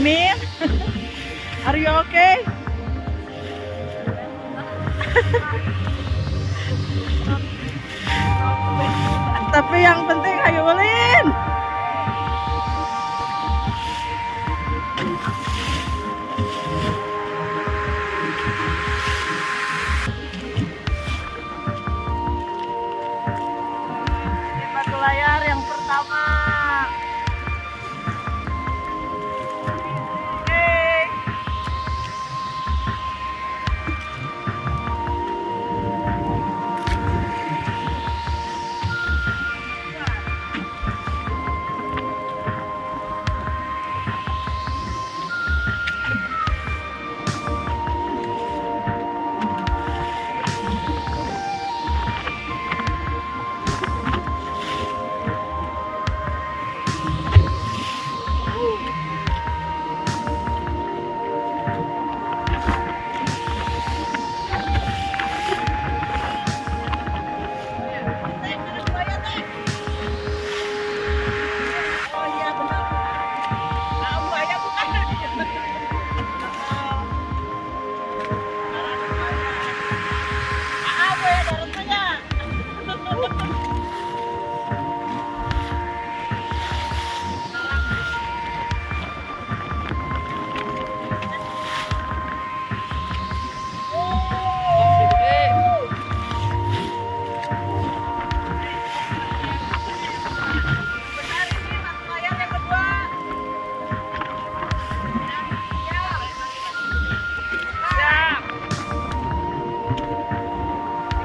Amin. Are you okay? Tapi yang penting ayo ulin. Di batu layar yang pertama.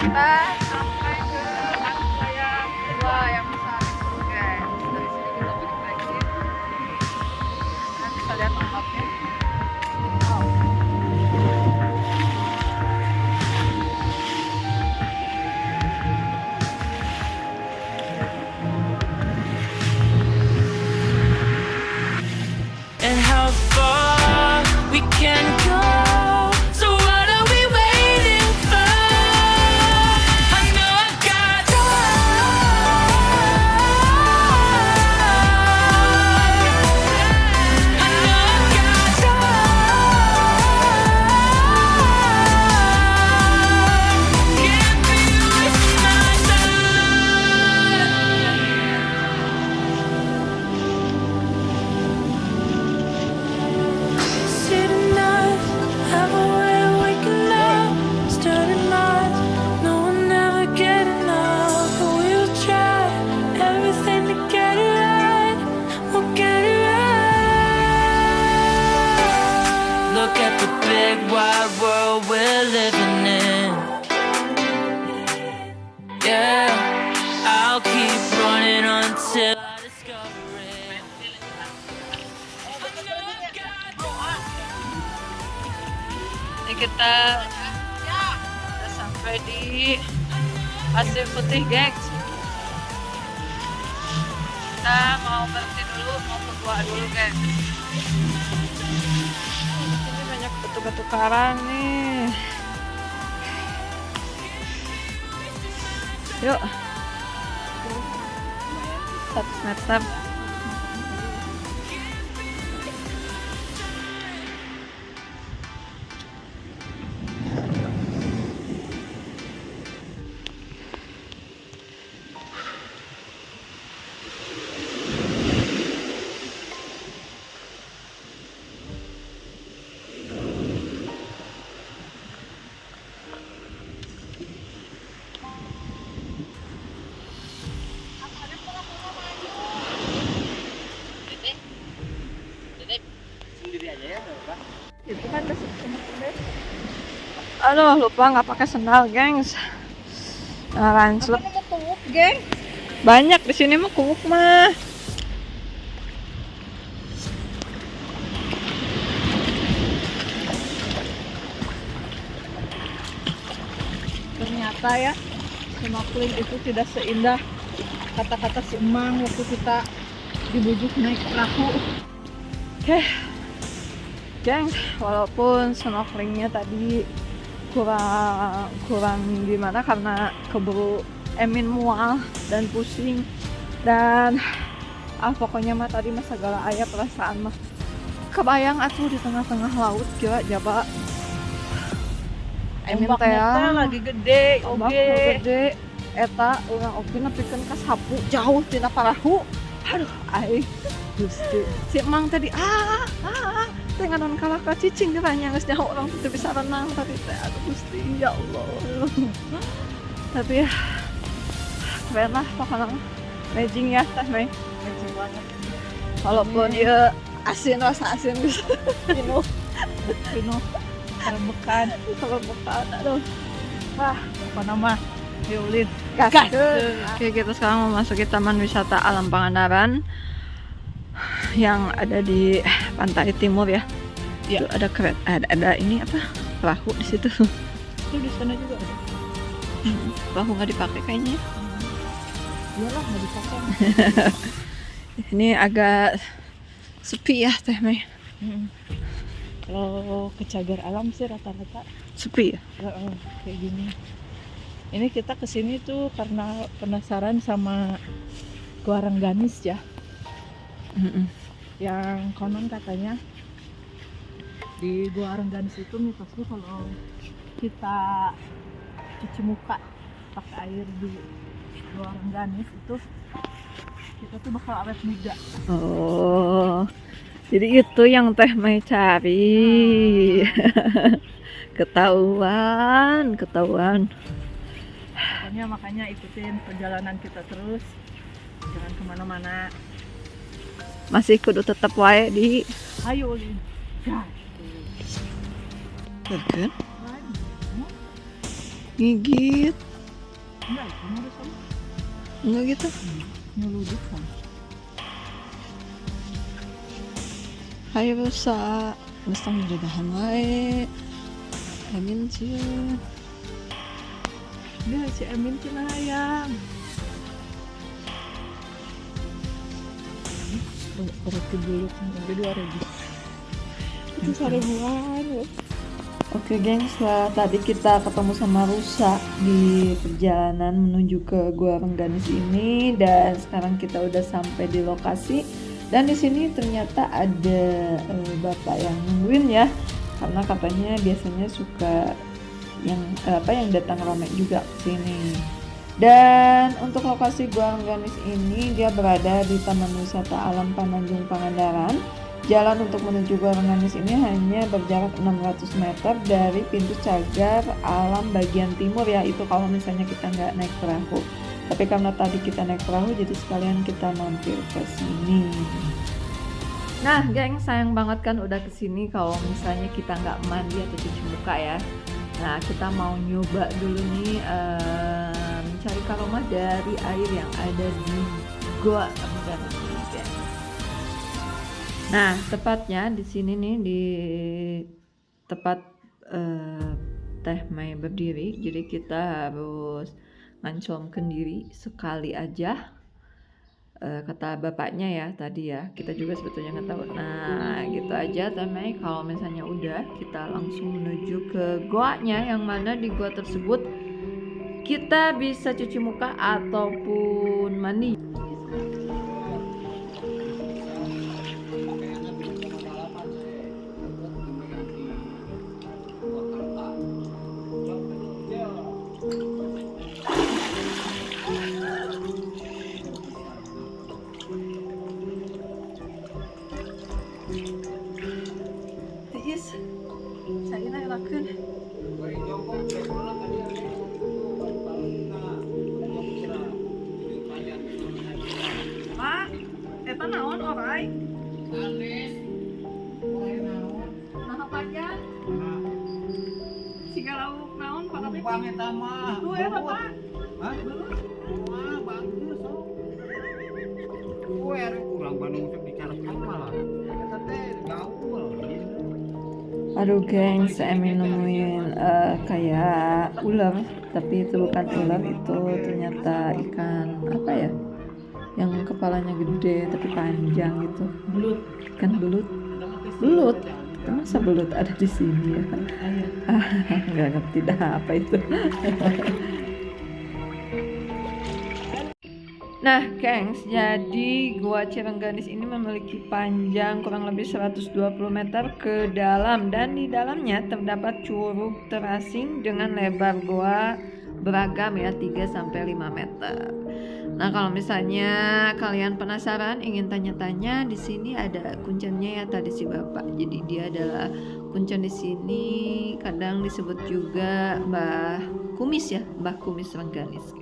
Kita sampai ke batu layar kedua yang besar itu guys. Dari sini kita balik lagi. Nanti kita lihat ombaknya. Wow. And how far we can go. So what are we waiting for? I know I got I know I got can't be wasting my time. Sitting nights, have a way of waking up, starting nights, no one ever get enough. But we'll try everything to get it right. We'll get it right. Look at the big wide world we're living in. Yeah, I'll keep running until I discover it. Ini kita udah sampai di Pasir Putih, gengs. Kita mau berhenti dulu, mau berdoa dulu, gengs. Ini banyak batu-batu karang nih. Yuk. 100 meter. Itu kan udah aduh, lupa nggak pakai sendal, gengs. Ranclet. Geng. Banyak di sini mah kuuk mah. Ternyata ya, snorkeling itu tidak seindah kata-kata si Emang waktu kita dibujuk naik perahu. Oke. Geng, walaupun snorkelingnya tadi kurang gimana karena keburu Emin mual dan pusing dan pokoknya mah tadi mah segala aya perasaan mah kebayang atuh di tengah-tengah laut kira jaba. Emin teh Ombaknya lagi gede, ombak oge. gede eta urang oge nepikeun ka sapu jauh tina parahu. Aduh, aing Gusti. Si Emang tadi teh nganon kalaka cicing geranya geus nyaho urang teh bisa renang tadi teh. Aduh Gusti, ya Allah. Tapi ya keren lah pokoknya amazing ya teh Mei. Kecil banget. Walaupun ya asin rasa asin gitu. Pino terbekan. Kalau bukan aduh. Wah, Apa nama? Violin. gas. Gas. Oke, kita sekarang memasuki Taman Wisata Alam Pangandaran yang ada di pantai timur ya. Iya. Itu ada ada ini apa? Perahu di situ. Itu di sana juga ada. Perahu nggak dipakai kayaknya. Iyalah nggak dipakai. Ini agak sepi ya Teh Mei. Kalau ke cagar alam sih rata-rata Sepi ya. kayak gini. Ini kita kesini tuh karena penasaran sama Gua Rengganis ya, yang konon katanya di Gua Rengganis itu mitosnya kalau kita cuci muka pakai air di Gua Rengganis itu kita tuh bakal awet muda. Oh. Jadi itu yang Teh Mei cari. Ketahuan. Makanya ikutin perjalanan kita terus, jangan kemana-mana. Masih kudu tetap wae di Ayo Lin. Ya. Kan? Gigit. Enggak, kamu harus sama Enggak gitu. nyeluduk kan. Hayu rusak. Geus tong jagaan wae. Amin sih. Dia si Emin cenah hayang. Berarti dulu kan jadi 2.000. Itu 1.000-an. Oke geng, setelah tadi kita ketemu sama rusa di perjalanan menuju ke Gua Rengganis ini, dan sekarang kita udah sampai di lokasi. Dan di sini ternyata ada bapak yang nungguin ya, karena katanya biasanya suka yang datang ramai juga ke sini. Dan untuk lokasi Gua Rengganis ini dia berada di Taman Wisata Alam Pananjung Pangandaran. Jalan untuk menuju Gua Rengganis ini hanya berjarak 600 meter dari pintu cagar alam bagian timur ya, itu kalau misalnya kita nggak naik perahu. Tapi karena tadi kita naik perahu, jadi sekalian kita mampir ke sini. Nah, geng, sayang banget kan udah kesini kalau misalnya kita nggak mandi atau cuci muka ya. Nah, kita mau nyoba dulu nih mencari karomah dari air yang ada di Gua Rengganis. Nah, tepatnya di sini nih di tempat Teh Mei berdiri. Jadi kita harus ngancomkan diri sekali aja. Kata bapaknya ya tadi ya. Kita juga sebetulnya nggak tahu. Nah, gitu aja Teh Mei. Kalau misalnya udah, kita langsung menuju ke goanya, yang mana di gua tersebut kita bisa cuci muka ataupun mandi. Tiis, saya lakukan. Pak, eta naon orai? Nah, pajan? Siga lauk naon Pak Kapit? Bang eta mah. Tuh eta Pak. Hah? Wah, bagus sok. Kowe arek urang Bandung sok dicarakan malah. Eta teh gaul. Aduh geng, saya nemuin kayak ular, tapi itu bukan ular, itu ternyata ikan apa ya? Yang kepalanya gede tapi panjang gitu. Belut. Ikan belut. Belut. Masa belut ada di sini ya? Nggak ngerti dah apa itu. Nah, gengs, jadi Gua Cirengganis ini memiliki panjang kurang lebih 120 meter ke dalam dan di dalamnya terdapat curug terasing dengan lebar gua beragam ya, 3-5 meter. Nah, kalau misalnya kalian penasaran ingin tanya-tanya, di sini ada kuncennya ya tadi si Bapak. Jadi dia adalah kuncen di sini, kadang disebut juga Mbah Kumis ya, Mbah Kumis Rengganis.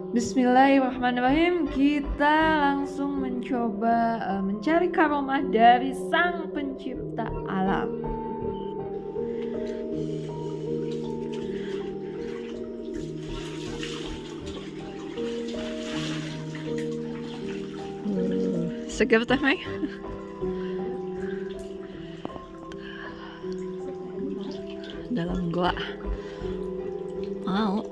Bismillahirrahmanirrahim. Kita langsung mencoba mencari karomah dari Sang Pencipta Alam. Segar teh Mai? Dalam gua. Mau.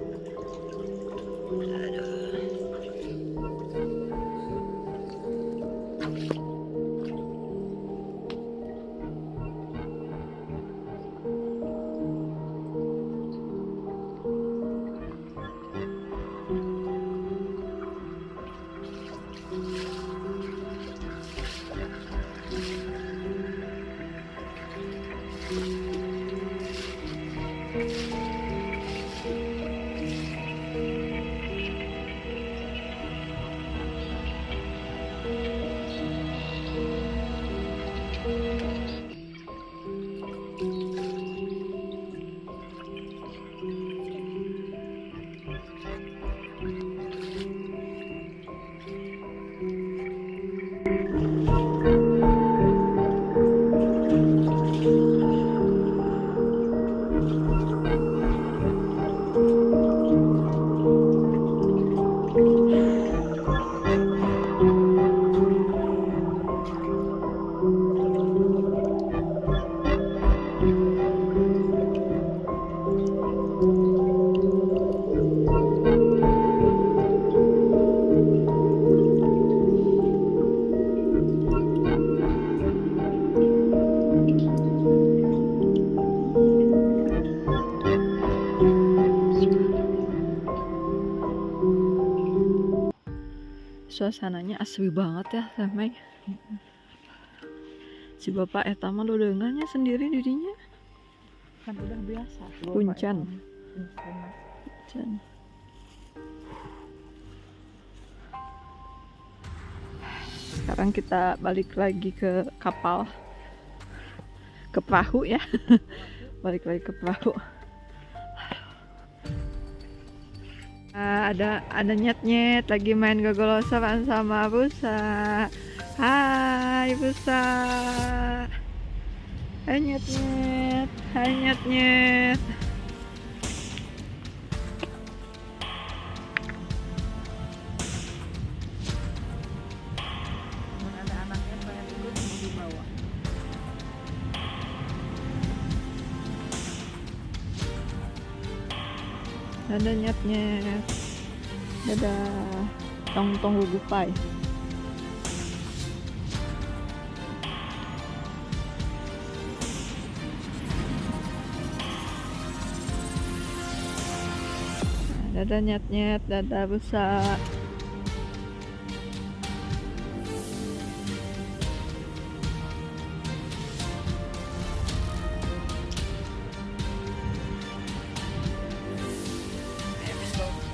Suasananya asri banget ya Samai. Si Bapak eta mah dodengannya sendiri dirinya. Kan udah biasa. Kuncan. Sekarang kita balik lagi ke kapal, ke perahu ya. Balik lagi ke perahu. Ada nyet-nyet lagi main gogolosan sama Busa. Hai Busa. Hai nyet-nyet. Hai nyet-nyet. Ada anaknya pengen ikut di bawah. Ada nyet-nyet. Dadah. Tong-tong gugupai. Dadah nyet-nyet, dadah Busa.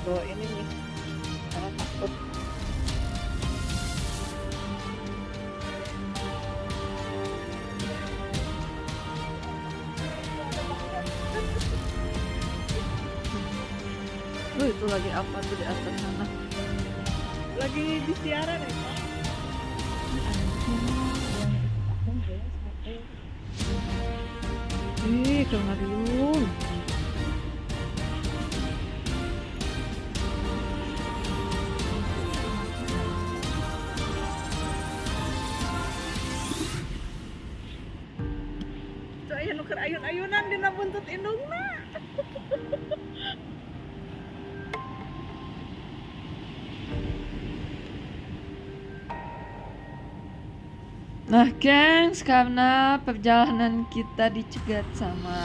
Ini nih, karena takut. Itu lagi apa tuh di atas sana? Lagi di siaran ya Pak? Ih, kelariun. Aya nuker ayun-ayunan dina buntut indungna. Nah gengs, karena perjalanan kita dicegat sama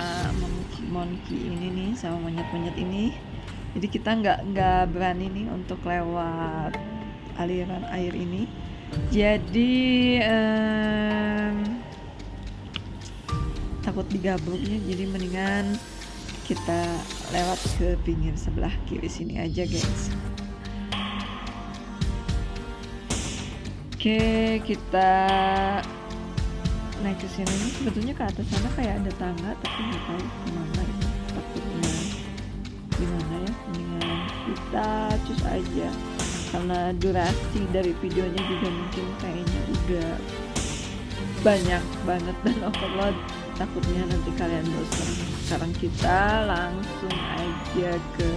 monkey ini nih, sama monyet-monyet ini, jadi kita nggak berani nih untuk lewat aliran air ini. Jadi takut digabruknya, jadi mendingan kita lewat ke pinggir sebelah kiri sini aja guys. Oke, kita naik ke sini. Sebetulnya ke atas sana kayak ada tangga, tapi nggak tahu kemana ini. Takutnya gimana ya, mendingan kita cus aja karena durasi dari videonya juga mungkin kayaknya udah banyak banget dan overload. Takutnya nanti kalian bosan. Sekarang kita langsung aja ke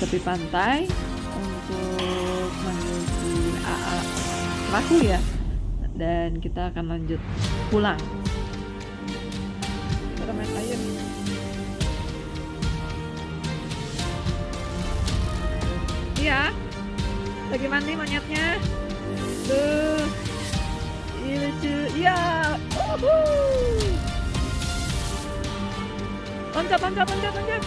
tepi pantai untuk manggil si AA perahu ya, dan kita akan lanjut pulang. Kita main air. Iya, lagi mandi monyetnya. Tuh, ini lucu. Iya, loncat, loncat, loncat, loncat.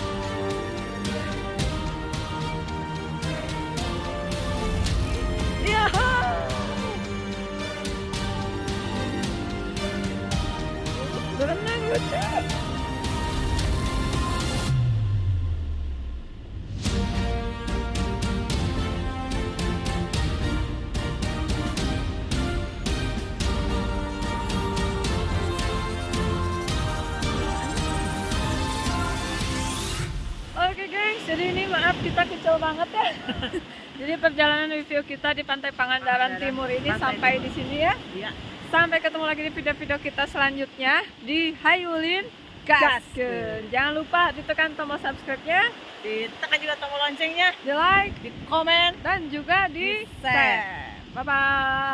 Iya. Berenang lucu. Oke guys, jadi ini maaf kita kecil banget ya. Jadi perjalanan review kita di Pantai Pangandaran Timur ini sampai di sini ya. Iya. Sampai ketemu lagi di video-video kita selanjutnya di Hayulin Gaskeun. Jangan lupa ditekan tombol subscribe-nya, Ditekan juga tombol loncengnya, di like, di komen, dan juga di share. Bye bye.